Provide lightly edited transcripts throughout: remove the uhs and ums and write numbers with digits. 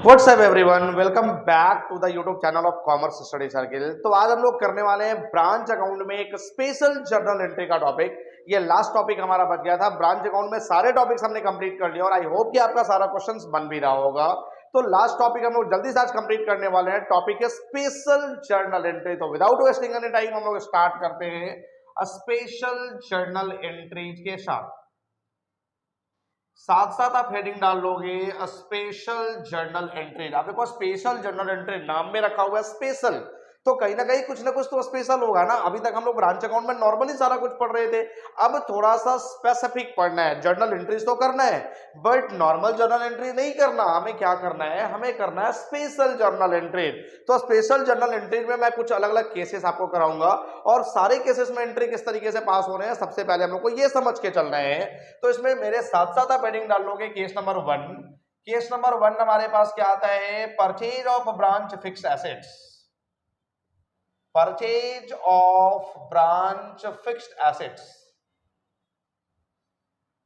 WhatsApp everyone, welcome back to the YouTube channel of commerce study circle. तो आज हम लोग करने वाले हैं ब्रांच अकाउंट में एक स्पेशल जर्नल एंट्री का टॉपिक। ये लास्ट टॉपिक हमारा बच गया था। ब्रांच अकाउंट में सारे टॉपिक्स हमने कंप्लीट कर लिया और आई होप कि आपका सारा क्वेश्चंस बन भी रहा होगा। तो लास्ट टॉपिक हम लोग जल्दी से आज कंप्लीट करने वाले हैं। टॉपिक है स्पेशल जर्नल एंट्री। तो विदाउट वेस्टिंग एनी टाइम हम लोग स्टार्ट करते हैं स्पेशल जर्नल एंट्री के साथ। साथ साथ आप हेडिंग डाल लोगे स्पेशल जर्नल एंट्री। आप देखो स्पेशल जर्नल एंट्री नाम में रखा हुआ है स्पेशल, तो कहीं ना कुछ तो स्पेशल होगा ना। अभी तक हम लोग ब्रांच अकाउंट में नॉर्मली सारा कुछ पढ़ रहे थे, अब थोड़ा सा स्पेसिफिक पढ़ना है। जर्नल एंट्रीज तो करना है बट नॉर्मल जर्नल एंट्री नहीं करना। हमें क्या करना है, हमें करना है स्पेशल जर्नल एंट्री। तो स्पेशल जर्नल एंट्री में मैं कुछ अलग अलग केसेस आपको कराऊंगा और सारे केसेस में एंट्री किस तरीके से पास हो रहे हैं सबसे पहले हम लोग को ये समझ के चलना है। तो इसमें मेरे साथ साथ आप हेडिंग डाल लोगे केस नंबर 1। केस नंबर 1 हमारे पास क्या आता है, purchase of branch fixed assets. Purchase of branch fixed assets.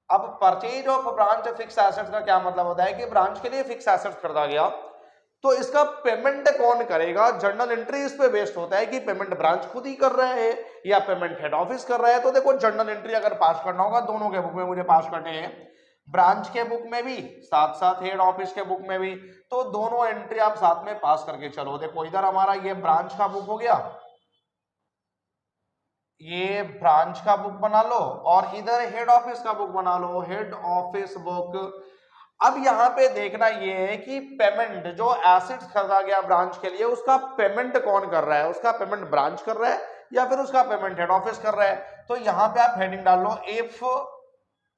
अब purchase of branch fixed assets का क्या मतलब होता है कि ब्रांच के लिए फिक्स एसेट्स खरीदा गया, तो इसका पेमेंट कौन करेगा। जर्नल एंट्री इस पे बेस्ड होता है कि पेमेंट ब्रांच खुद ही कर रहा है या पेमेंट हेड ऑफिस कर रहा है। तो देखो जर्नल एंट्री अगर पास करना होगा, दोनों के बुक में मुझे पास करने हैं, ब्रांच के बुक में भी साथ साथ हेड ऑफिस के बुक में भी। तो दोनों एंट्री आप साथ में पास करके चलो। देखो इधर हमारा ये ब्रांच का बुक हो गया, ये ब्रांच का बुक बना लो और इधर हेड ऑफिस का बुक बना लो, हेड ऑफिस बुक। अब यहां पे देखना ये है कि पेमेंट जो एसेट्स खरीदा गया ब्रांच के लिए उसका पेमेंट कौन कर रहा है। उसका पेमेंट ब्रांच कर रहा है या फिर उसका पेमेंट हेड ऑफिस कर रहा है। तो यहां पे आप हेडिंग डाल लो if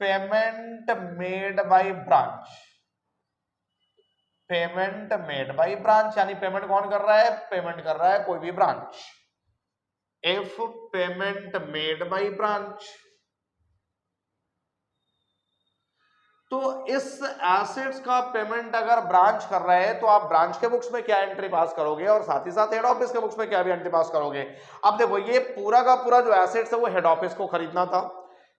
payment made by branch. Payment made by branch यानी पेमेंट कौन कर रहा है, पेमेंट कर रहा है कोई भी branch. If payment made by branch, तो इस एसेट्स का पेमेंट अगर ब्रांच कर रहा है तो आप ब्रांच के बुक्स में क्या एंट्री पास करोगे और साथ ही साथ हेड ऑफिस के बुक्स में क्या भी एंट्री पास करोगे। अब देखो ये पूरा का पूरा जो एसेट्स है वो हेड ऑफिस को खरीदना था,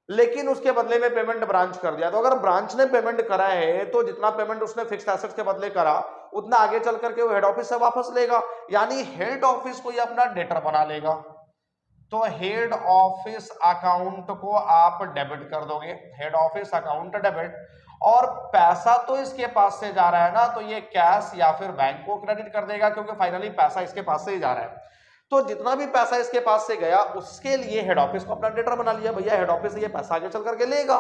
लेकिन उसके बदले में पेमेंट ब्रांच कर दिया। तो अगर ब्रांच ने पेमेंट करा है तो जितना पेमेंट उसने फिक्स्ड एसेट्स के बदले करा उतना आगे चल करके वो हेड ऑफिस से वापस लेगा, यानी हेड ऑफिस को ये अपना डेटर बना लेगा। तो हेड ऑफिस अकाउंट को आप डेबिट कर दोगे, हेड ऑफिस अकाउंट डेबिट। और पैसा तो इसके पास से जा रहा है ना, तो ये कैश या फिर बैंक को क्रेडिट कर देगा क्योंकि फाइनली पैसा इसके पास से ही जा रहा है। तो जितना भी पैसा इसके पास से गया उसके लिए हेड ऑफिस को अपना डेटर बना लिया, भैया हेड ऑफिस से ये पैसा आगे चल करके लेगा।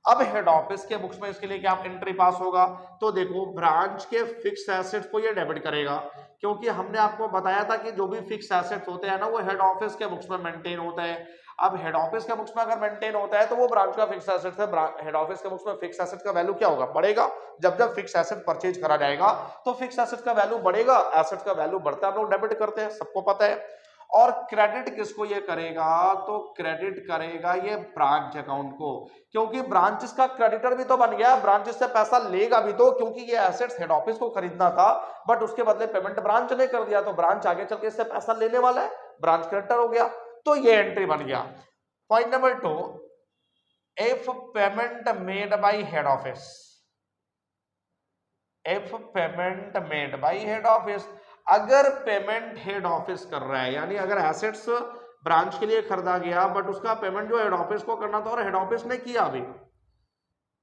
अब हेड ऑफिस के बुक्स में इसके लिए क्या एंट्री पास होगा, तो देखो ब्रांच के फिक्स एसेट्स को ये डेबिट करेगा, क्योंकि हमने आपको बताया था कि जो भी फिक्स एसेट्स होते हैं ना वो हेड ऑफिस के बुक्स में मेंटेन होता है। अब हेड ऑफिस के बुक्स में अगर मेंटेन होता है तो वो ब्रांच का फिक्स एसेट्स है, हेड ऑफिस के बुक्स में फिक्स एसेट का वैल्यू क्या होगा, बढ़ेगा। जब जब फिक्स एसेट परचेज करा जाएगा तो फिक्स एसेट का वैल्यू बढ़ेगा, एसेट का वैल्यू बढ़ता है, हम लोग डेबिट करते हैं, सबको पता है। और क्रेडिट किसको ये करेगा, तो क्रेडिट करेगा ये ब्रांच अकाउंट को, क्योंकि ब्रांच इसका क्रेडिटर भी तो बन गया, ब्रांच इससे पैसा लेगा भी तो, क्योंकि ये एसेट्स हेड ऑफिस को खरीदना था बट उसके बदले पेमेंट ब्रांच ने कर दिया, तो ब्रांच आगे चल के इससे पैसा लेने वाला है, ब्रांच क्रेडिटर हो गया। तो ये एंट्री बन गया। Point number 2, if payment made bye head office. If payment made bye head office, अगर पेमेंट हेड ऑफिस कर रहा है, यानी अगर एसेट्स ब्रांच के लिए खरीदा गया बट उसका पेमेंट जो हेड ऑफिस को करना था और हेड ऑफिस ने किया, अभी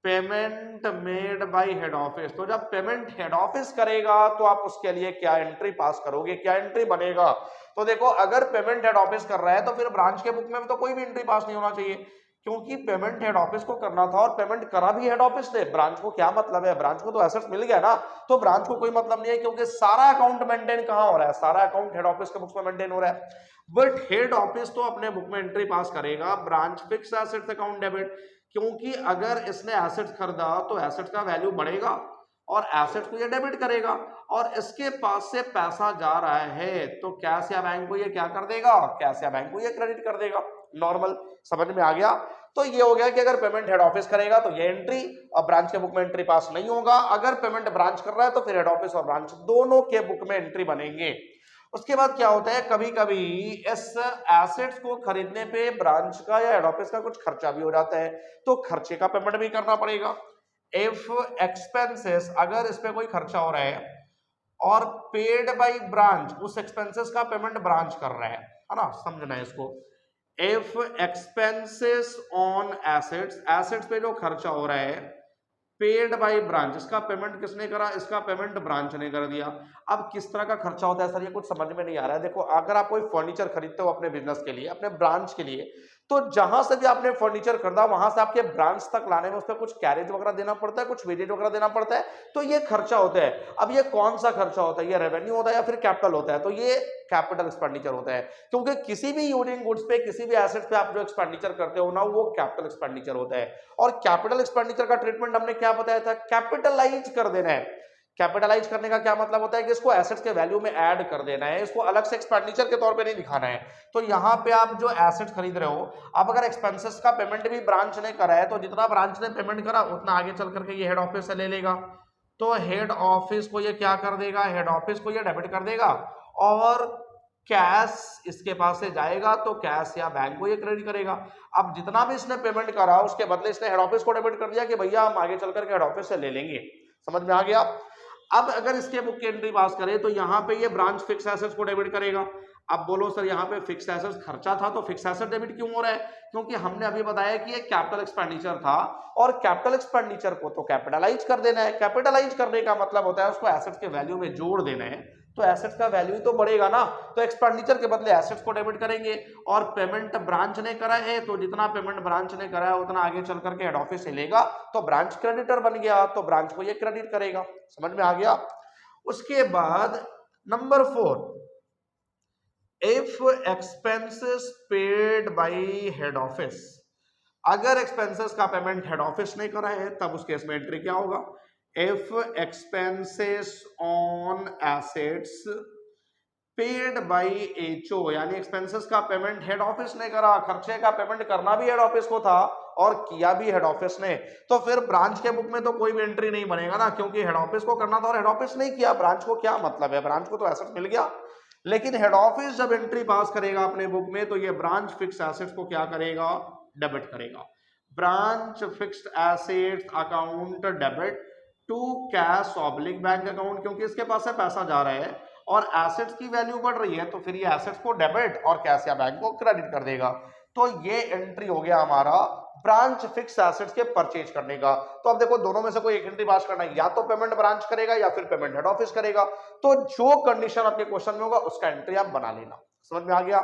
payment made bye head office, तो जब पेमेंट हेड ऑफिस करेगा तो आप उसके लिए क्या एंट्री पास करोगे, क्या एंट्री बनेगा। तो देखो अगर पेमेंट हेड ऑफिस कर रहा है तो फिर ब्रांच के बुक में तो कोई भी एंट्री पास नहीं होना चाहिए, क्योंकि पेमेंट हेड ऑफिस को करना था और पेमेंट करा भी हेड ऑफिस ने। ब्रांच को क्या मतलब है, ब्रांच को तो एसेट्स मिल गया ना, तो ब्रांच को कोई मतलब नहीं है, क्योंकि सारा अकाउंट मेंटेन कहां हो रहा है, सारा अकाउंट हेड ऑफिस के बुक्स में मेंटेन हो रहा है। बट हेड ऑफिस तो अपने बुक में एंट्री पास करेगा branch fix assets account debit, क्योंकि अगर इसने एसेट्स खरीदा तो एसेट्स का वैल्यू बढ़ेगा और एसेट्स को ये डेबिट करेगा, और इसके पास से पैसा जा रहा है तो कैश या बैंक को ये क्या कर देगा, कैश या बैंक को ये क्रेडिट कर देगा। नॉर्मल समझ में आ गया। तो ये हो गया कि अगर पेमेंट हेड ऑफिस करेगा तो ये एंट्री, और ब्रांच के बुक में एंट्री पास नहीं होगा। अगर पेमेंट ब्रांच कर रहा है तो फिर हेड ऑफिस और ब्रांच दोनों के बुक में एंट्री बनेंगे। उसके बाद क्या होता है, कभी कभी इस एसेट्स को खरीदने पे ब्रांच का या हेड ऑफिस का कुछ खर्चा भी हो जाता है, तो खर्चे का पेमेंट भी करना पड़ेगा। इफ एक्सपेंसेस, अगर इस पे कोई खर्चा हो रहा है और पेड बाय ब्रांच, उस एक्सपेंसेस का पेमेंट ब्रांच कर रहा है ना, समझना है इसको। If expenses on assets, assets पे जो खर्चा हो रहा है पेड बाय ब्रांच, इसका पेमेंट किसने करा, इसका पेमेंट ब्रांच ने कर दिया। अब किस तरह का खर्चा होता है सर, ये कुछ समझ में नहीं आ रहा है। देखो अगर आप कोई फर्नीचर खरीदते हो अपने बिजनेस के लिए, अपने ब्रांच के लिए, तो जहां से भी आपने फर्नीचर खरीदा वहां से आपके ब्रांच तक लाने में उस पर कुछ कैरेज वगैरह देना पड़ता है, कुछ वेजेज वगैरह देना पड़ता है, तो ये खर्चा होता है। अब ये कौन सा खर्चा होता है, ये रेवेन्यू होता है या फिर कैपिटल होता है, तो ये कैपिटल एक्सपेंडिचर होता है, क्योंकि किसी भी यूजिंग गुड्स पे, किसी भी एसेट पे आप जो एक्सपेंडिचर करते हो ना, वो कैपिटल एक्सपेंडिचर होता है। और कैपिटल एक्सपेंडिचर का ट्रीटमेंट हमने क्या बताया था, कैपिटलाइज कर देना है। कैपिटलाइज करने का क्या मतलब होता है कि इसको एसेट्स के वैल्यू में ऐड कर देना है, इसको अलग से एक्सपेंडिचर के तौर पे नहीं दिखाना है। तो यहाँ पे आप जो एसेट्स खरीद रहे हो, आप अगर एक्सपेंसेस का पेमेंट भी ब्रांच ने करा है, तो जितना ब्रांच ने पेमेंट करा उतना आगे चल करके ये हेड ऑफिस से ले लेगा। तो हेड ऑफिस को ये क्या कर देगा, हेड ऑफिस को ये डेबिट कर देगा, और कैश इसके पास से जाएगा तो कैश या बैंक को ये क्रेडिट करेगा। अब जितना भी इसने पेमेंट करा उसके बदले इसने हेड ऑफिस को डेबिट कर दिया कि भैया हम आगे चल करके हेड ऑफिस से ले लेंगे। समझ में आ गया। अब अगर इसके बुक की एंट्री पास करें तो यहाँ पे ये ब्रांच फिक्स एसेट्स को डेबिट करेगा। अब बोलो सर यहाँ पे फिक्स एसेट्स खर्चा था तो फिक्स एसेट डेबिट क्यों हो रहा है, क्योंकि हमने अभी बताया कि ये कैपिटल एक्सपेंडिचर था, और कैपिटल एक्सपेंडिचर को तो कैपिटलाइज कर देना है। कैपिटलाइज करने का मतलब होता है उसको एसेट्स के वैल्यू में जोड़ देना है, तो एसेट्स का वैल्यू तो बढ़ेगा ना, तो एक्सपेंडिचर के बदले एसेट्स को डेबिट करेंगे। और पेमेंट ब्रांच ने करा है तो जितना पेमेंट ब्रांच ने करा है उतना आगे चल करके हेड ऑफिस से लेगा, तो ब्रांच क्रेडिटर बन गया, तो ब्रांच को ये क्रेडिट करेगा। समझ में आ गया। उसके बाद number 4, if expenses paid by head office, अगर एक्सपेंसेस का पेमेंट हेड ऑफिस ने करा है तब उस केस में एंट्री क्या होगा, if expenses on assets paid by HO, यानी एक्सपेंसेस का पेमेंट हेड ऑफिस ने करा, खर्चे का पेमेंट करना भी हेड ऑफिस को था और किया भी हेड ऑफिस ने, तो फिर ब्रांच के बुक में तो कोई भी एंट्री नहीं बनेगा ना, क्योंकि हेड ऑफिस को करना था और हेड ऑफिस नहीं किया। ब्रांच को क्या मतलब है, ब्रांच को तो एसेट मिल गया। लेकिन हेड ऑफिस जब एंट्री पास करेगा अपने बुक में तो ये ब्रांच फिक्स एसेट्स को क्या करेगा, डेबिट करेगा। Branch fixed assets account debit to cash oblique bank account, क्योंकि इसके पास से पैसा जा रहा है और एसेट्स की वैल्यू बढ़ रही है, तो फिर ये एसेट्स को डेबिट और कैश या बैंक को क्रेडिट कर देगा। तो ये एंट्री हो गया हमारा ब्रांच फिक्स एसेट्स के परचेज करने का। तो अब देखो दोनों में से कोई एक एंट्री पास करना है, या तो पेमेंट ब्रांच करेगा या फिर पेमेंट हेड ऑफिस करेगा। तो जो कंडीशन आपके क्वेश्चन में होगा उसका एंट्री आप बना लेना। समझ में आ गया।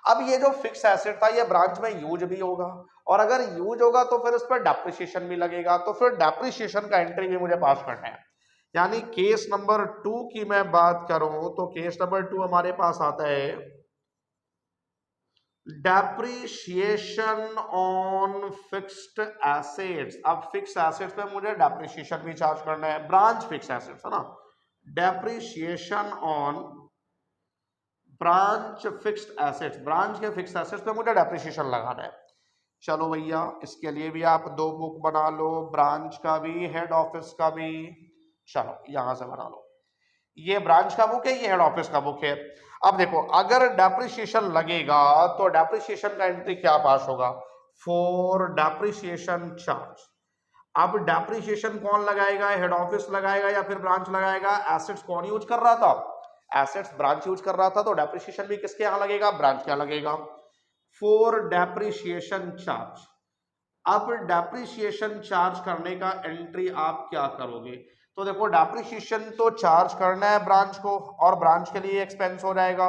अब ये जो फिक्स एसेट था ये ब्रांच में यूज भी होगा, और अगर यूज होगा तो फिर उस पर डेप्रिसिएशन भी लगेगा, तो फिर डेप्रिसिएशन का एंट्री भी मुझे पास करना है। यानी केस नंबर 2 की मैं बात करूं तो केस नंबर 2 हमारे पास आता है डेप्रिसिएशन ऑन फिक्स्ड एसेट्स। अब फिक्स एसेट्स पे मुझे डेप्रिसिएशन भी चार्ज करना है, ब्रांच फिक्स एसेट्स है ना, depreciation on branch fixed assets, branch के फिक्स एसेट्स पे मुझे डेप्रिसिएशन लगाना है। चलो भैया इसके लिए भी आप 2 बुक बना लो, ब्रांच का भी हेड ऑफिस का भी। चलो यहां से बना लो, ये ब्रांच का बुक है, ये हेड ऑफिस का बुक है। अब देखो अगर डेप्रिसिएशन लगेगा तो डेप्रिसिएशन का एंट्री क्या पास होगा, फॉर डेप्रिसिएशन चार्ज। अब डेप्रिसिएशन कौन लगाएगा, हेड ऑफिस लगाएगा या फिर ब्रांच लगाएगा, एसेट्स कौन यूज कर रहा था, एसेट्स ब्रांच यूज कर रहा था, तो डेप्रिसिएशन भी किसके यहां लगेगा, ब्रांच के यहां लगेगा। फॉर डेप्रिसिएशन चार्ज, अब डेप्रिसिएशन चार्ज करने का एंट्री आप क्या करोगे, तो देखो डेप्रिसिएशन तो चार्ज करना है ब्रांच को और ब्रांच के लिए एक्सपेंस हो जाएगा,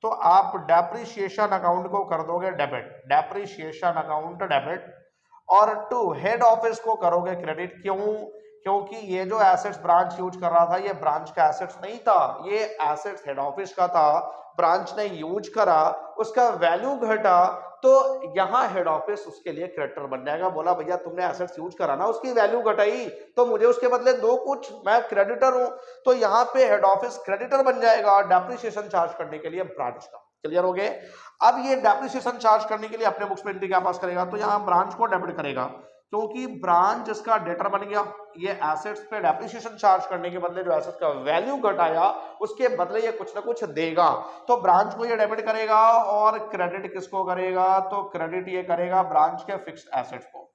तो आप डेप्रिसिएशन अकाउंट को कर दोगे डेबिट, डेप्रिसिएशन अकाउंट डेबिट, और टू हेड ऑफिस को करोगे क्रेडिट। क्यों, क्योंकि ये जो एसेट्स ब्रांच यूज कर रहा था ये ब्रांच का एसेट्स नहीं था, ये एसेट्स हेड ऑफिस का था, ब्रांच ने यूज करा, उसका वैल्यू घटा, तो यहां हेड ऑफिस उसके लिए क्रेडिटर बन जाएगा। बोला भैया तुमने एसेट्स यूज करा ना, उसकी वैल्यू घटाई तो मुझे उसके बदले दो कुछ, मैं क्रेडिटर हूं, तो यहां पे हेड ऑफिस क्रेडिटर बन जाएगा डेप्रिसिएशन चार्ज करने के लिए ब्रांच का। क्लियर हो गए। अब ये डेप्रिसिएशन चार्ज करने के लिए अपने बुक्स में एंट्री क्या पास करेगा, तो यहां ब्रांच को डेबिट करेगा, क्योंकि ब्रांच इसका डेटर बन गया, ये एसेट्स पे डेप्रिसिएशन चार्ज करने के बदले जो एसेट्स का वैल्यू घटाया उसके बदले ये कुछ ना कुछ देगा, तो ब्रांच को ये डेबिट करेगा और क्रेडिट किसको करेगा, तो क्रेडिट ये करेगा ब्रांच के फिक्स्ड एसेट्स को।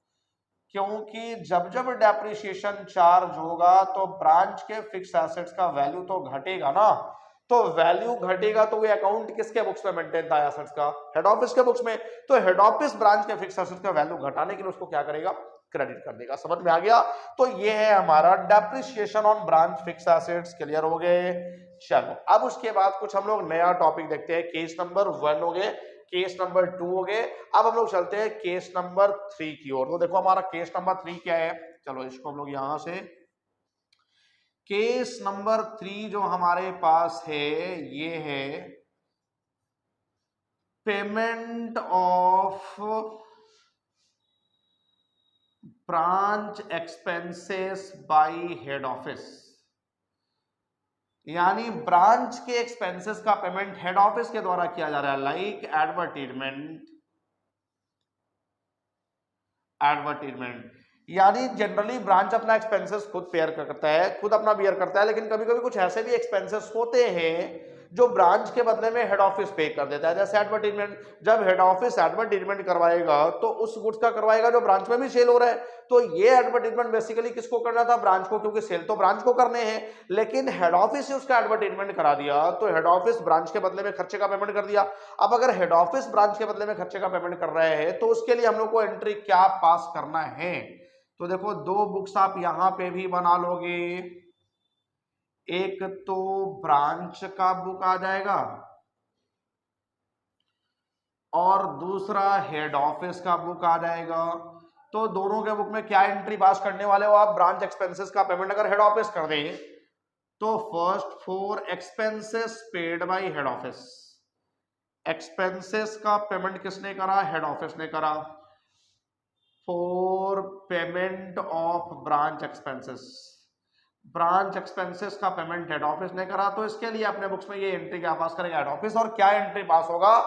क्योंकि जब जब डेप्रिसिएशन चार्ज होगा तो ब्रांच के फिक्स एसेट्स का वैल्यू तो घटेगा ना, तो वैल्यू घटेगा तो वो अकाउंट किसके बुक्स में मेंटेन था एसेट्स का, हेड ऑफिस के बुक्स में। तो हेड ऑफिस ब्रांच के फिक्स एसेट्स का वैल्यू घटाने के लिए उसको क्या करेगा, क्रेडिट कर देगा। समझ में आ गया? तो ये है हमारा depreciation on branch fix assets. Clear हो गए? चलो अब उसके बाद कुछ हम लोग नया टॉपिक देखते हैं। केस नंबर 1 हो गए, केस नंबर 2 हो गए, अब हम लोग चलते हैं केस नंबर 3 की ओर। तो देखो हमारा केस नंबर 3 क्या है, चलो इसको हम लोग यहां से, केस नंबर 3 जो हमारे पास है ये है payment of branch expenses bye head office. यानी ब्रांच के एक्सपेंसेस का पेमेंट हेड ऑफिस के द्वारा किया जा रहा है, लाइक एडवर्टीजमेंट। यानी जनरली ब्रांच अपना एक्सपेंसेस खुद पेयर करता है, खुद अपना बियर करता है, लेकिन कभी कभी कुछ ऐसे भी एक्सपेंसेस होते हैं जो ब्रांच के बदले में हेड ऑफिस पे कर देता है। जैसे एडवर्टीजमेंट, जब हेड ऑफिस एडवर्टीजमेंट करवाएगा तो उस गुड्स का करवाएगा जो ब्रांच में भी सेल हो रहा है। तो ये एडवर्टीजमेंट बेसिकली किसको करना था, ब्रांच को, क्योंकि सेल तो ब्रांच को करने हैं, लेकिन हेड ऑफिस से उसका एडवर्टीजमेंट करा दिया तो हेड ऑफिस ब्रांच के बदले में खर्चे का पेमेंट कर दिया। अब अगर हेड ऑफिस ब्रांच के बदले में खर्चे का पेमेंट कर रहे हैं तो उसके लिए हम लोग को एंट्री क्या पास करना है। तो देखो 2 बुक्स आप यहां पे भी बना लोगे, एक तो ब्रांच का बुक आ जाएगा और दूसरा हेड ऑफिस का बुक आ जाएगा। तो दोनों के बुक में क्या एंट्री पास करने वाले हो आप, ब्रांच एक्सपेंसेस का पेमेंट अगर हेड ऑफिस कर दे तो first for expenses paid by head office, expenses का पेमेंट किसने करा, हेड ऑफिस ने करा। For payment of branch expenses, branch expenses का पेमेंट हेड ऑफिस ने करा, तो इसके लिए अपने बुक्स में ये एंट्री क्या पास करेगा, हेड ऑफिस, और क्या एंट्री पास होगा,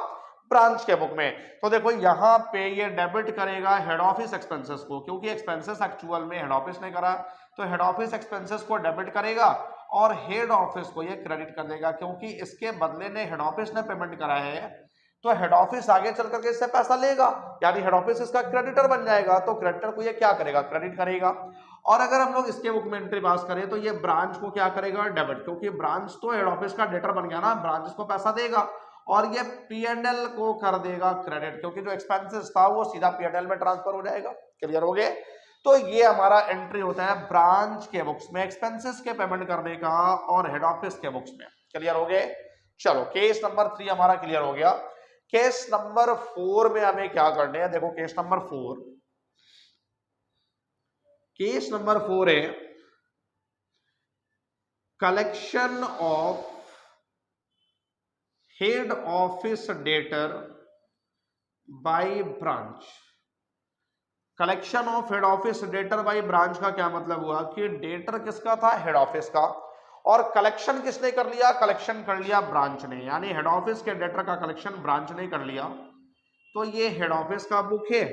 ब्रांच के बुक में। तो देखो यहां पे ये डेबिट करेगा हेड ऑफिस एक्सपेंसेस को, क्योंकि एक्सपेंसेस एक्चुअल में हेड ऑफिस ने करा, तो हेड ऑफिस एक्सपेंसेस को डेबिट करेगा और हेड ऑफिस को ये क्रेडिट कर देगा, क्योंकि इसके बदले ने हेड ऑफिस ने पेमेंट करा है, तो हेड ऑफिस आगे चल करके इससे पैसा लेगा, यानी हेड ऑफिस इसका क्रेडिटर बन जाएगा, तो क्रेडिटर को ये क्या करेगा, क्रेडिट करेगा। और अगर हम लोग इसके बुक में एंट्री पास करें तो ये ब्रांच को क्या करेगा, डेबिट, क्योंकि ब्रांच तो हेड ऑफिस का डेटर बन गया ना, ब्रांच इसको पैसा देगा, और ये P&L को कर देगा क्रेडिट, क्योंकि जो एक्सपेंसेस था वो सीधा P&L में ट्रांसफर हो जाएगा। क्लियर हो गए? तो ये हमारा एंट्री होता है ब्रांच के बुक्स में एक्सपेंसेस के पेमेंट करने का और हेड ऑफिस के बुक्स में। क्लियर हो गए? चलो केस नंबर 3 हमारा क्लियर हो गया। केस नंबर 4 में हमें क्या करने हैं, देखो केस नंबर 4, केस नंबर 4 है collection of head office debtor by branch. Collection of head office debtor by branch का क्या मतलब हुआ कि डेटर किसका था, हेड ऑफिस का, और कलेक्शन किसने कर लिया, कलेक्शन कर लिया ब्रांच ने, यानी हेड ऑफिस के डेटर का कलेक्शन ब्रांच ने कर लिया। तो ये हेड ऑफिस का बुक है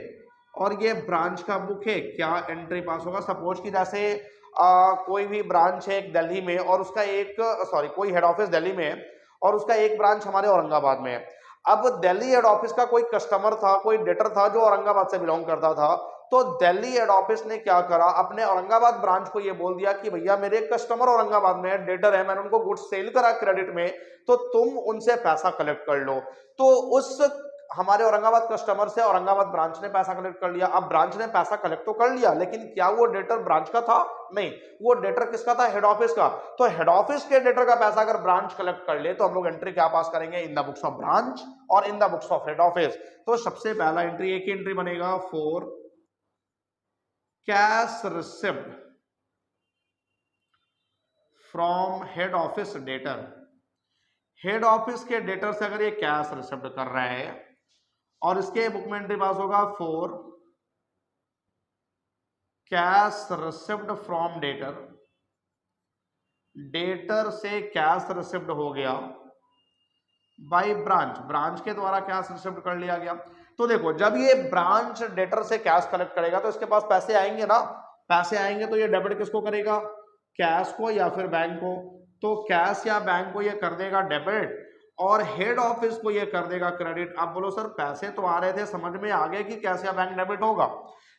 और ये ब्रांच का बुक है, क्या एंट्री पास होगा। सपोज कि जैसे कोई भी ब्रांच है एक दिल्ली में और उसका एक कोई हेड ऑफिस दिल्ली में है और उसका एक ब्रांच हमारे औरंगाबाद में है। अब दिल्ली हेड ऑफिस का कोई कस्टमर था, कोई डेटर था जो औरंगाबाद से बिलोंग करता था, तो दिल्ली हेड ऑफिस ने क्या करा, अपने औरंगाबाद ब्रांच को ये बोल दिया कि भैया मेरे कस्टमर औरंगाबाद में है, डेटर है, मैंने उनको गुड्स सेल करा क्रेडिट में, तो तुम उनसे पैसा कलेक्ट कर लो। तो उस हमारे औरंगाबाद कस्टमर से औरंगाबाद ब्रांच ने पैसा कलेक्ट कर लिया। अब ब्रांच ने पैसा कलेक्ट तो कर लिया, लेकिन क्या वो डेटर ब्रांच का था, नहीं, वो डेटर किसका था, हेड ऑफिस का। तो हेड ऑफिस के डेटर का पैसा अगर ब्रांच कलेक्ट कर ले तो हम लोग एंट्री क्या पास करेंगे, in the books of branch और in the books of head office. तो सबसे पहला एंट्री, एक ही एंट्री बनेगा, for cash received from head office debtor. Head office के डेटर से अगर ये कैश रिसिव्ड कर रहा है और इसके बुक में एंट्री पास होगा for cash received from debtor, debtor से कैश रिसिव्ड हो गया बाय ब्रांच, ब्रांच के द्वारा कैश रिसिव्ड कर लिया गया। तो देखो जब ये ब्रांच डेटर से कैश कलेक्ट करेगा तो इसके पास पैसे आएंगे ना, पैसे आएंगे तो ये डेबिट किसको करेगा, कैश को या फिर बैंक को। तो कैश या बैंक को ये कर देगा डेबिट, और हेड ऑफिस को ये कर देगा क्रेडिट। अब बोलो सर पैसे तो आ रहे थे, समझ में आ गया कि कैसे बैंक डेबिट होगा,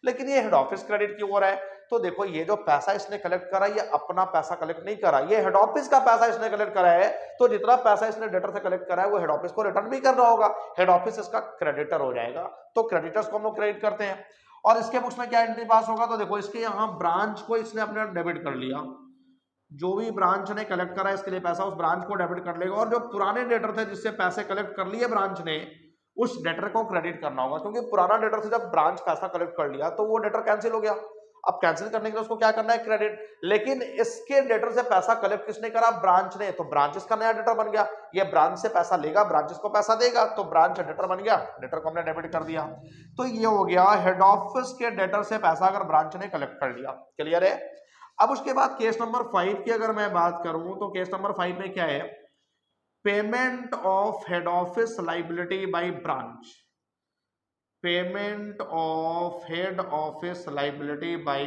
लेकिन ये हेड ऑफिस क्रेडिट क्यों हो रहा है? तो देखो ये जो पैसा इसने कलेक्ट करा ये अपना पैसा कलेक्ट नहीं करा, ये हेड ऑफिस का पैसा इसने कलेक्ट करा है। तो जितना पैसा इसने डेटर से कलेक्ट करा है वो हेड ऑफिस को रिटर्न भी कर रहा होगा, हेड ऑफिस इसका क्रेडिटर हो जाएगा। तो क्रेडिटर्स को हम लोग क्रेडिट करते हैं। और इसके बुक्स में क्या एंट्री पास होगा? तो देखो इसके यहाँ ब्रांच को इसने अपने डेबिट कर लिया, जो भी ब्रांच ने कलेक्ट करा इसके लिए पैसा उस ब्रांच को डेबिट कर लेगा, और जो पुराने डेटर थे जिससे पैसे कलेक्ट कर लिए ब्रांच ने उस डेटर को क्रेडिट करना होगा, क्योंकि पुराना डेटर से जब ब्रांच पैसा कलेक्ट कर लिया तो वो डेटर कैंसिल हो गया। अब कैंसिल करने के लिए उसको क्या करना है? क्रेडिट। लेकिन इसके डेटर से पैसा कलेक्ट किसने करा? ब्रांच ने। तो ब्रांच इसका नया डेटर बन गया, ये ब्रांच से पैसा लेगा, ब्रांच इसको पैसा देगा, तो ब्रांच डेटर बन गया, डेटर को हमने डेबिट कर दिया। तो ये हो गया हेड ऑफिस के डेटर से पैसा अगर ब्रांच ने कलेक्ट कर लिया। क्लियर है? अब उसके बाद केस नंबर 5 की अगर मैं बात करूं तो केस नंबर 5 में क्या है? Payment of head office liability by branch. Payment of head office liability by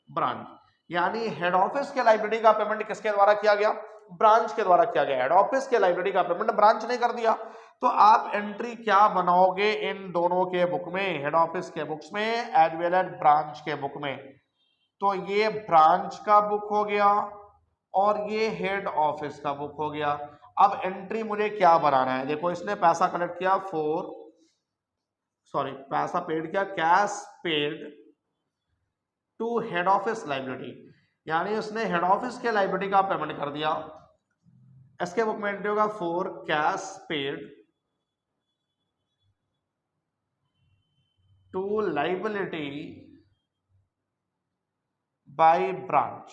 branch, यानी हेड ऑफिस के लाइबिलिटी का पेमेंट किसके द्वारा किया गया? ब्रांच के द्वारा किया गया। हेड ऑफिस के लाइबिलिटी का पेमेंट ब्रांच ने कर दिया। तो आप एंट्री क्या बनाओगे इन दोनों के बुक में, हेड ऑफिस के बुक्स में एज वेल एज ब्रांच के बुक में? तो ये ब्रांच का बुक हो गया और ये हेड ऑफिस का बुक हो गया। अब एंट्री मुझे क्या बनाना है? देखो इसने पैसा कलेक्ट किया पैसा पेड किया, cash paid to head office liability, यानी उसने हेड ऑफिस के लाइबिलिटी का पेमेंट कर दिया। इसके बुक में एंट्री होगा 4 cash paid to liability by branch,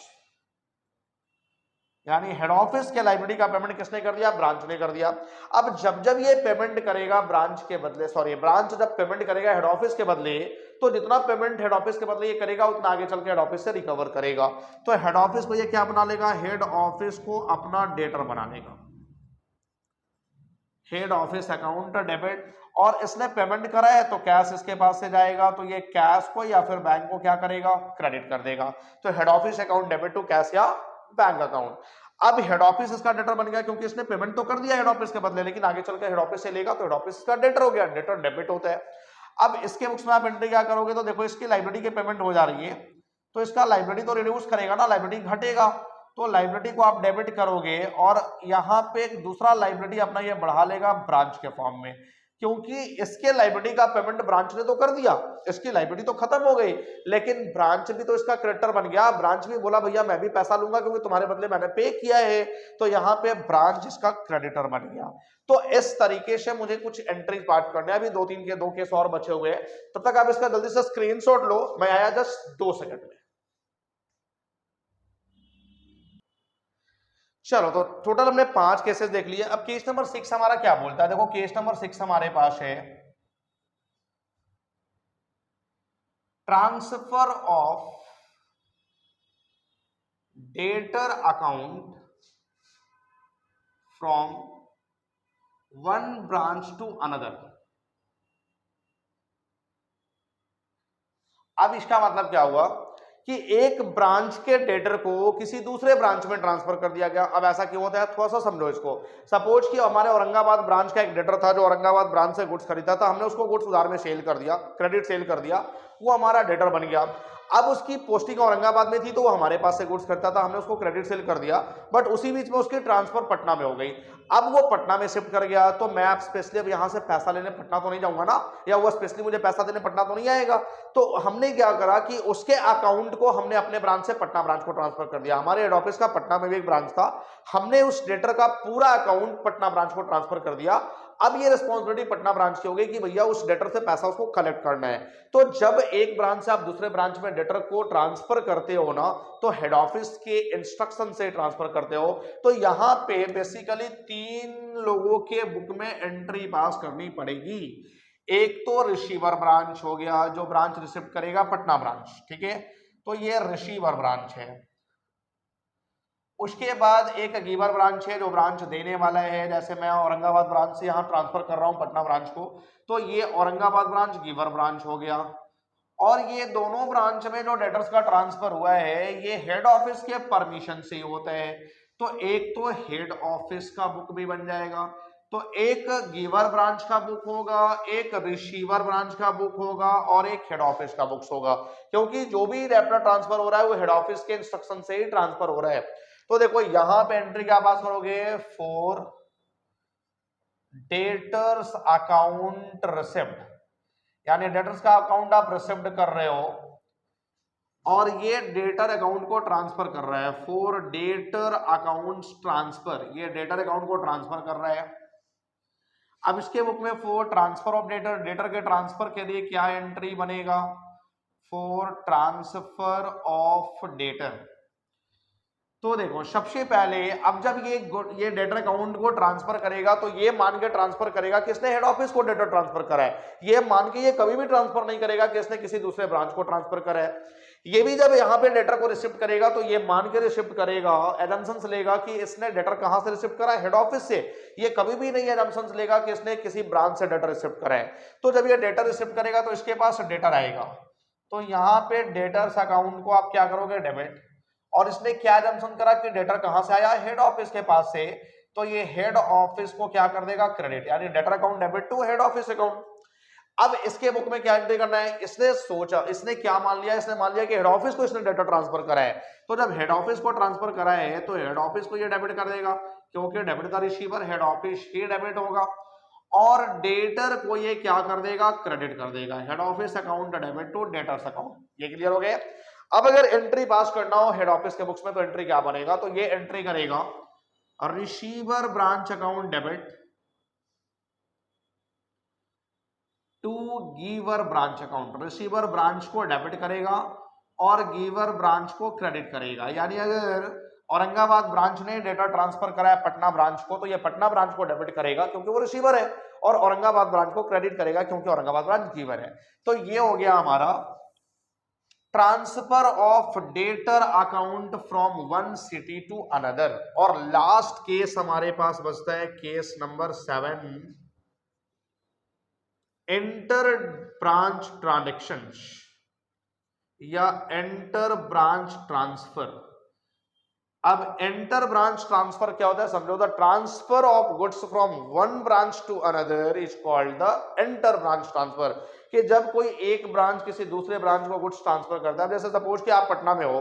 यानी हेड ऑफिस के लाइबिलिटी का पेमेंट किसने कर दिया? ब्रांच ने कर दिया। अब जब जब ये पेमेंट करेगा ब्रांच के बदले, ब्रांच जब पेमेंट करेगा हेड ऑफिस के बदले, तो जितना पेमेंट हेड ऑफिस के बदले ये करेगा उतना आगे चल के हेड ऑफिस से रिकवर करेगा। तो हेड ऑफिस को ये क्या बना लेगा? हेड ऑफिस को अपना डेटर बना लेगा, हेड ऑफिस अकाउंट डेबिट। और इसने पेमेंट करा है तो कैश इसके पास से जाएगा, तो ये कैश को या फिर बैंक को क्या करेगा? क्रेडिट कर देगा। तो head office account debit to cash या बैंक अकाउंट। अब हेड ऑफिस इसका डेटर बन गया, क्योंकि इसने पेमेंट तो कर दिया हेड ऑफिस के बदले, लेकिन आगे चल के हेड ऑफिस से लेगा तो हेड ऑफिस का डेटर हो गया, डेटर डेबिट होता है। अब इसके बुक्स में आप एंट्री क्या करोगे? तो देखो इसकी लाइबिलिटी की पेमेंट हो जा रही है, तो इसका लाइबिलिटी तो रिड्यूस करेगा ना, लाइबिलिटी घटेगा, तो लाइबिलिटी को आप डेबिट करोगे और यहाँ पे एक दूसरा लाइबिलिटी अपना ये बढ़ा लेगा ब्रांच के फॉर्म में, क्योंकि इसके लाइबिलिटी का पेमेंट ब्रांच ने तो कर दिया, इसकी लाइबिलिटी तो खत्म हो गई, लेकिन ब्रांच भी तो इसका क्रेडिटर बन गया। ब्रांच भी बोला भैया मैं भी पैसा लूंगा क्योंकि तुम्हारे बदले मैंने पे किया है, तो यहाँ पे ब्रांच इसका क्रेडिटर बन गया। तो इस तरीके से मुझे कुछ एंट्री पार्ट करने हैं, अभी 2-3 के 2 केस और बचे हुए हैं, तब तक आप इसका जल्दी से स्क्रीनशॉट लो, मैं आया जस्ट 2 सेकंड में। चलो तो टोटल हमने 5 केसेस देख लिए। अब केस नंबर 6 हमारा क्या बोलता है? देखो केस नंबर 6 हमारे पास है transfer of debtor account from one branch to another. अब इसका मतलब क्या हुआ कि एक ब्रांच के डेटर को किसी दूसरे ब्रांच में ट्रांसफर कर दिया गया। अब ऐसा क्यों होता है थोड़ा सा समझो इसको। सपोज कि हमारे औरंगाबाद ब्रांच का एक डेटर था जो औरंगाबाद ब्रांच से गुड्स खरीदा था, हमने उसको गुड्स उधार में सेल कर दिया, क्रेडिट सेल कर दिया, वो हमारा डेटर बन गया। अब उसकी पोस्टिंग औरंगाबाद में थी तो वो हमारे पास से गुड्स खरीदता था, हमने उसको क्रेडिट सेल कर दिया, बट उसी बीच में उसकी ट्रांसफर पटना में हो गई। अब वो पटना में शिफ्ट कर गया, तो मैं स्पेशली अब यहां से पैसा लेने पटना तो नहीं जाऊंगा ना, या वो स्पेशली मुझे पैसा देने पटना तो नहीं आएगा। तो हमने क्या करा कि उसके अकाउंट को हमने अपने ब्रांच से पटना ब्रांच को ट्रांसफर कर दिया। हमारे हेड ऑफिस का पटना में भी एक ब्रांच था, हमने उस डेटर का पूरा अकाउंट पटना ब्रांच को ट्रांसफर कर दिया। अब ये रिस्पॉन्सिबिलिटी पटना ब्रांच की हो गई कि भैया उस डेटर से पैसा उसको कलेक्ट करना है। तो जब एक ब्रांच से आप दूसरे ब्रांच में डेटर को ट्रांसफर करते हो ना, तो हेड ऑफिस के इंस्ट्रक्शन से ट्रांसफर करते हो। तो यहां पे बेसिकली 3 लोगों के बुक में एंट्री पास करनी पड़ेगी। एक तो रिसीवर ब्रांच हो गया, जो ब्रांच रिसीव करेगा पटना ब्रांच, ठीक है, तो ये रिसीवर ब्रांच है। उसके बाद एक गिवर ब्रांच है जो ब्रांच देने वाला है, जैसे मैं औरंगाबाद ब्रांच से यहां ट्रांसफर कर रहा हूं पटना ब्रांच को, तो ये औरंगाबाद ब्रांच गिवर ब्रांच हो गया। और ये दोनों ब्रांच में जो डेटर्स का ट्रांसफर हुआ है ये हेड ऑफिस के परमिशन से ही होता है। तो एक तो हेड ऑफिस का बुक भी बन जाएगा, तो एक गिवर ब्रांच का बुक होगा, एक रिसीवर ब्रांच का बुक होगा और एक हेड ऑफिस का बुक्स होगा, क्योंकि जो भी रेफरल ट्रांसफर हो रहा है वो हेड ऑफिस के इंस्ट्रक्शन से ही ट्रांसफर हो रहा है। तो देखो यहां पे एंट्री क्या पास करोगे, फॉर डेटर्स अकाउंट रिसिप्ट, यानी डेटर्स का अकाउंट आप रिसिप्ट कर रहे हो और ये डेटर अकाउंट को ट्रांसफर कर रहा है, फॉर डेटर अकाउंट ट्रांसफर, ये डेटर अकाउंट को ट्रांसफर कर रहा है। अब इसके बुक में for transfer of debtor, debtor के ट्रांसफर के लिए क्या एंट्री बनेगा, फॉर ट्रांसफर ऑफ डेटर। तो देखो सबसे पहले अब जब ये डेटर अकाउंट को ट्रांसफर करेगा तो ये मान के ट्रांसफर करेगा कि इसने हेड ऑफिस को डेटर ट्रांसफर करा है, ये मान के ये कभी भी ट्रांसफर नहीं करेगा कि इसने किसी दूसरे ब्रांच को ट्रांसफर करा है। ये भी जब यहाँ पे डेटर को रिसिप्ट करेगा तो ये मान के रिसिप्ट करेगा, एजम्पशंस लेगा कि इसने डेटर कहां से रिसिप्ट करा है, हेड ऑफिस से। ये कभी भी नहीं एजम्पशंस लेगा कि इसने किसी ब्रांच से डेटर रिसिप्ट करा है। तो जब ये डेटर रिसिप्ट करेगा तो इसके पास डेटर आएगा, तो यहाँ पे डेटर्स अकाउंट को आप क्या करोगे, डेबिट। और इसने क्या एजम्पशन करा कि डेटर कहां से आया, हेड ऑफिस के पास से, तो ये हेड ऑफिस को क्या कर देगा, क्रेडिट, यानी debtor account debit to head office account. अब इसके बुक में क्या एंट्री करना है, इसने सोचा, इसने क्या मान लिया, इसने मान लिया कि हेड ऑफिस को इसने डेटर ट्रांसफर करा है, तो जब हेड ऑफिस को ट्रांसफर करा है तो हेड ऑफिस को ये डेबिट कर देगा, क्योंकि डेबिट का रिसीवर हेड ऑफिस ही डेबिट होगा। और डेटर को ये क्या कर देगा, क्रेडिट कर देगा, head office account debit to debtors account. ये क्लियर हो गया। अब अगर एंट्री पास करना हो हेड ऑफिस के बुक्स में तो एंट्री क्या बनेगा, तो ये एंट्री करेगा receiver branch account debit to giver branch account, receiver branch को डेबिट करेगा और गिवर ब्रांच को क्रेडिट करेगा। यानी अगर औरंगाबाद ब्रांच ने डेटा ट्रांसफर करा है पटना ब्रांच को, तो ये पटना ब्रांच को डेबिट करेगा क्योंकि वो रिसीवर है, और औरंगाबाद ब्रांच को क्रेडिट करेगा क्योंकि औरंगाबाद ब्रांच गिवर है। तो ये हो गया हमारा transfer of debtor account from one city to another. और लास्ट केस हमारे पास बचता है case number 7, inter branch transactions या एंटर ब्रांच ट्रांसफर। अब एंटर ब्रांच ट्रांसफर क्या होता है, समझो, the transfer of goods from one branch to another is called the inter branch transfer. कि जब कोई एक ब्रांच किसी दूसरे ब्रांच को गुड्स ट्रांसफर करता है, जैसे सपोज कि आप पटना में हो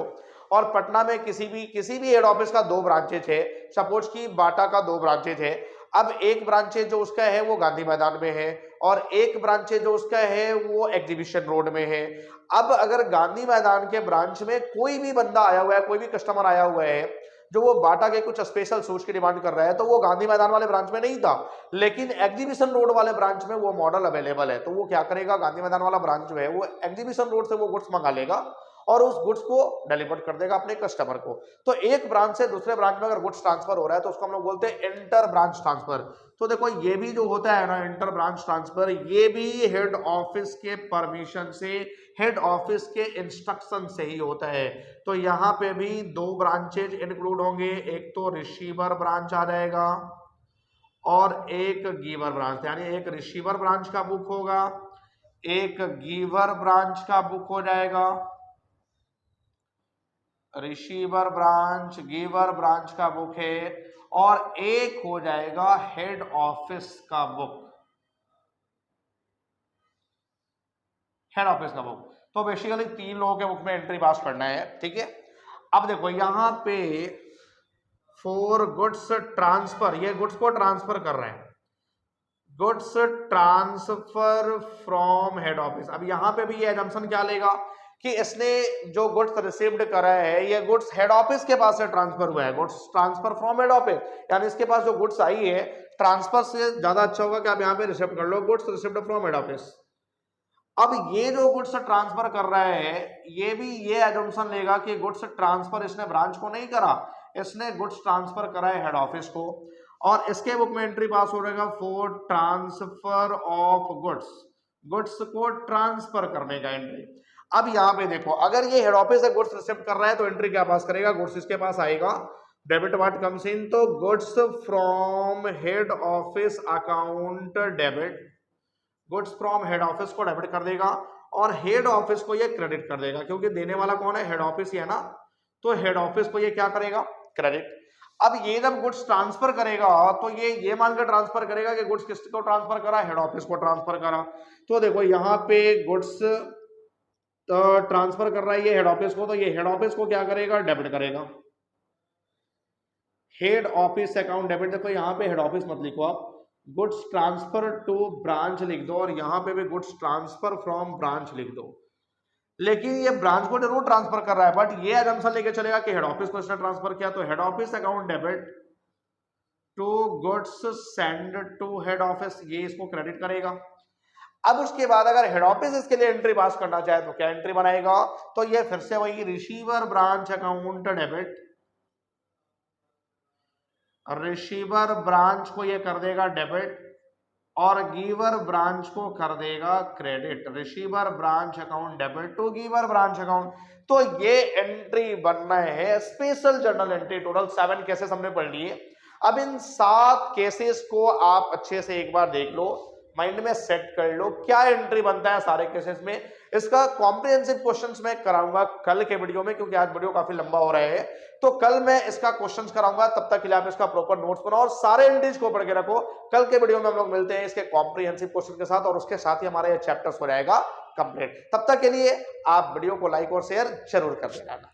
और पटना में किसी भी हेड ऑफिस का 2 ब्रांचेज है, सपोज कि बाटा का 2 ब्रांचेज है। अब एक ब्रांचेज जो उसका है वो गांधी मैदान में है और एक ब्रांचेज जो उसका है वो एग्जीबिशन रोड में है। अब अगर गांधी मैदान के ब्रांच में कोई भी बंदा आया हुआ है, कोई भी कस्टमर आया हुआ है जो वो बाटा के कुछ स्पेशल शूज की डिमांड कर रहा है, तो वो गांधी मैदान वाले ब्रांच में नहीं था, लेकिन एग्जीबिशन रोड वाले ब्रांच में वो मॉडल अवेलेबल है, तो वो क्या करेगा, गांधी मैदान वाला ब्रांच जो है वो एग्जीबिशन रोड से वो गुड्स मंगा लेगा और उस गुड्स को डिलीवर कर देगा अपने कस्टमर को। तो एक ब्रांच से दूसरे ब्रांच में अगर गुड्स ट्रांसफर हो रहा है तो उसको हम लोग बोलते हैं इंटर ब्रांच ट्रांसफर। तो देखो ये भी जो होता है ना इंटर ब्रांच ट्रांसफर, ये भी हेड ऑफिस के परमिशन से, हेड ऑफिस के इंस्ट्रक्शन से ही होता है। तो यहाँ पे भी 2 ब्रांचेज इंक्लूड होंगे, एक तो रिसीवर ब्रांच आ जाएगा और एक गिवर ब्रांच, यानी एक रिसीवर ब्रांच का बुक होगा, एक गिवर ब्रांच का बुक हो जाएगा, रिसीवर ब्रांच गिवर ब्रांच का बुक है, और एक हो जाएगा हेड ऑफिस का बुक, हेड ऑफिस का बुक। तो बेसिकली 3 लोगों के बुक में एंट्री पास करना है, ठीक है। अब देखो यहां पे फॉर गुड्स ट्रांसफर, ये गुड्स को ट्रांसफर कर रहे हैं, goods transfer from head office. अब यहां पे भी ये एजम्पशन क्या लेगा कि इसने जो गुड्स रिसीव्ड करा है ये गुड्स हेड ऑफिस के पास से ट्रांसफर हुआ है, goods transfer from head office, यानी इसके पास जो गुड्स आई है, ट्रांसफर से ज्यादा अच्छा होगा कि आप यहाँ पे रिसिप्ट कर लो, goods received from head office. अब ये जो गुड्स ट्रांसफर कर रहा है ये भी ये एजम्पशन लेगा कि गुड्स ट्रांसफर इसने ब्रांच को नहीं करा, इसने गुड्स ट्रांसफर करा है हेड ऑफिस को, और इसके बुक में एंट्री पास हो जाएगा for transfer of goods, goods को ट्रांसफर करने का एंट्री। अब यहाँ पे देखो अगर ये हेड ऑफिस से गुड्स रिसीव कर रहा है तो एंट्री क्या पास करेगा, गुड्स इसके पास आएगा, डेबिट व्हाट कम्स इन, तो goods from head office account debit, goods from head office को डेबिट कर देगा और हेड ऑफिस को ये क्रेडिट कर देगा, क्योंकि देने वाला कौन है, हेड ऑफिस ही है ना, तो हेड ऑफिस को ये क्या करेगा, क्रेडिट। अब ये जब गुड्स ट्रांसफर करेगा तो ये मानकर ट्रांसफर करेगा कि गुड्स किसको ट्रांसफर करा, हेड ऑफिस को ट्रांसफर करा। तो देखो यहाँ पे गुड्स ट्रांसफर कर रहा है ये हेड ऑफिस को, तो ये हेड ऑफिस को क्या करेगा, डेबिट करेगा। हेड ऑफिस अकाउंट डेबिट, देखो यहाँ पे हेड ऑफिस मत लिखो आप, गुड्स ट्रांसफर टू ब्रांच लिख दो, और यहाँ पे भी गुड्स ट्रांसफर फ्रॉम ब्रांच लिख दो। लेकिन ये ब्रांच को जरूर ट्रांसफर कर रहा है, बट ये एजम्पशन लेके चलेगा कि हेड ऑफिस को इसने ट्रांसफर किया, तो head office account debit to goods send to head office, ये इसको क्रेडिट करेगा। अब उसके बाद अगर हेड ऑफिस इसके लिए एंट्री पास करना चाहे तो क्या एंट्री बनाएगा, तो ये फिर से वही receiver branch account debit, receiver branch को ये कर देगा डेबिट और गिवर ब्रांच को कर देगा credit. Receiver branch account debit to giver branch account. तो ये एंट्री बनना है special journal entry. Total 7 cases हमने पढ़ लिए। अब इन 7 केसेस को आप अच्छे से एक बार देख लो, माइंड में सेट कर लो क्या एंट्री बनता है सारे केसेस में। इसका कॉम्प्रिहेंसिव क्वेश्चंस मैं कराऊंगा कल के वीडियो में, क्योंकि आज वीडियो काफी लंबा हो रहा है, तो कल मैं इसका क्वेश्चंस कराऊंगा। तब तक के लिए आप इसका प्रॉपर नोट्स बनाओ और सारे एंट्रीज को पढ़ के रखो। कल के वीडियो में हम लोग मिलते हैं इसके कॉम्प्रिहेंसिव क्वेश्चन के साथ, और उसके साथ ही हमारा ये चैप्टर्स हो जाएगा कंप्लीट। तब तक के लिए आप वीडियो को लाइक और शेयर जरूर कर देना।